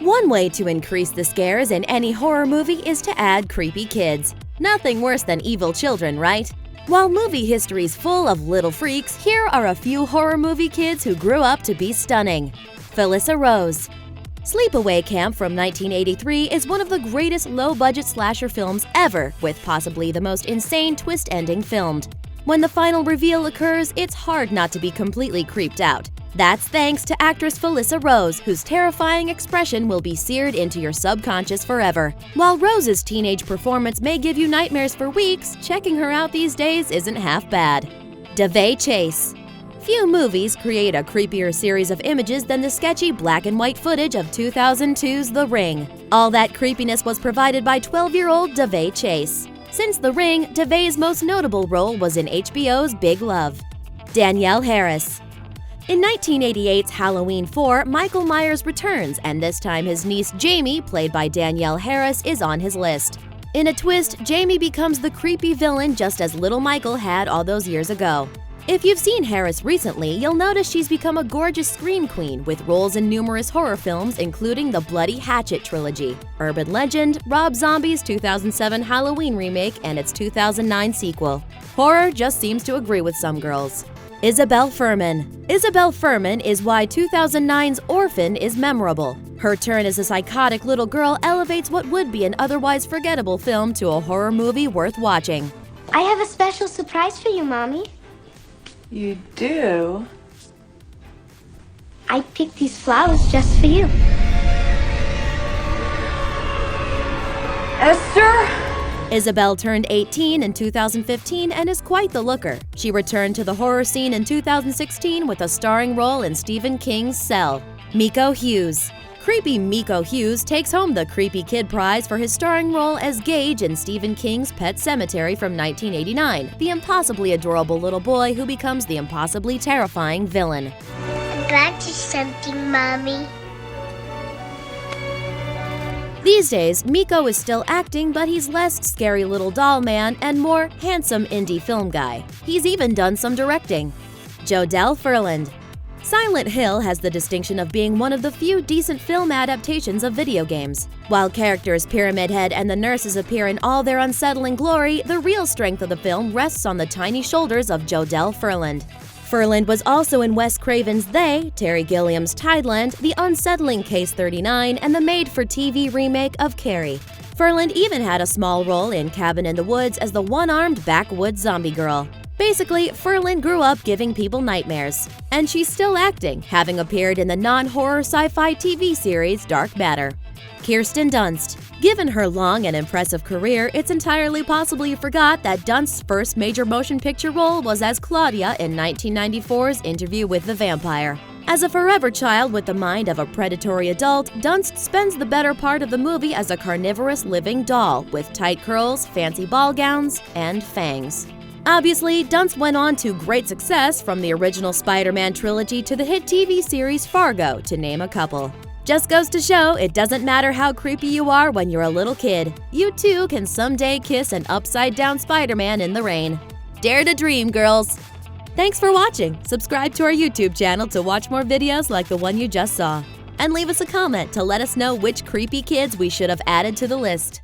One way to increase the scares in any horror movie is to add creepy kids. Nothing worse than evil children, right? While movie history's full of little freaks, here are a few horror movie kids who grew up to be stunning. Felissa Rose. Sleepaway Camp from 1983 is one of the greatest low-budget slasher films ever, with possibly the most insane twist ending filmed. When the final reveal occurs, it's hard not to be completely creeped out. That's thanks to actress Felissa Rose, whose terrifying expression will be seared into your subconscious forever. While Rose's teenage performance may give you nightmares for weeks, checking her out these days isn't half bad. Daveigh Chase. Few movies create a creepier series of images than the sketchy black and white footage of 2002's The Ring. All that creepiness was provided by 12-year-old Daveigh Chase. Since The Ring, Daveigh's most notable role was in HBO's Big Love. Danielle Harris. In 1988's Halloween 4, Michael Myers returns, and this time his niece Jamie, played by Danielle Harris, is on his list. In a twist, Jamie becomes the creepy villain just as little Michael had all those years ago. If you've seen Harris recently, you'll notice she's become a gorgeous scream queen with roles in numerous horror films including the Bloody Hatchet trilogy, Urban Legend, Rob Zombie's 2007 Halloween remake, and its 2009 sequel. Horror just seems to agree with some girls. Isabelle Fuhrman. Isabelle Fuhrman is why 2009's Orphan is memorable. Her turn as a psychotic little girl elevates what would be an otherwise forgettable film to a horror movie worth watching. I have a special surprise for you, Mommy. You do? I picked these flowers just for you. Esther? Isabelle turned 18 in 2015 and is quite the looker. She returned to the horror scene in 2016 with a starring role in Stephen King's Cell. Miko Hughes. Creepy Miko Hughes takes home the Creepy Kid Prize for his starring role as Gage in Stephen King's Pet Sematary from 1989, the impossibly adorable little boy who becomes the impossibly terrifying villain. I'm glad to something, Mommy. These days, Miko is still acting, but he's less scary little doll man and more handsome indie film guy. He's even done some directing. Jodelle Ferland. Silent Hill has the distinction of being one of the few decent film adaptations of video games. While characters Pyramid Head and the nurses appear in all their unsettling glory, the real strength of the film rests on the tiny shoulders of Jodelle Ferland. Ferland was also in Wes Craven's They, Terry Gilliam's Tideland, The Unsettling Case 39, and the made-for-TV remake of Carrie. Ferland even had a small role in Cabin in the Woods as the one-armed backwoods zombie girl. Basically, Ferland grew up giving people nightmares. And she's still acting, having appeared in the non-horror sci-fi TV series Dark Matter. Kirsten Dunst. Given her long and impressive career, it's entirely possible you forgot that Dunst's first major motion picture role was as Claudia in 1994's Interview with the Vampire. As a forever child with the mind of a predatory adult, Dunst spends the better part of the movie as a carnivorous living doll with tight curls, fancy ball gowns, and fangs. Obviously, Dunst went on to great success from the original Spider-Man trilogy to the hit TV series Fargo, to name a couple. Just goes to show, it doesn't matter how creepy you are when you're a little kid. You too can someday kiss an upside-down Spider-Man in the rain. Dare to dream, girls! Thanks for watching. Subscribe to our YouTube channel to watch more videos like the one you just saw. And leave us a comment to let us know which creepy kids we should have added to the list.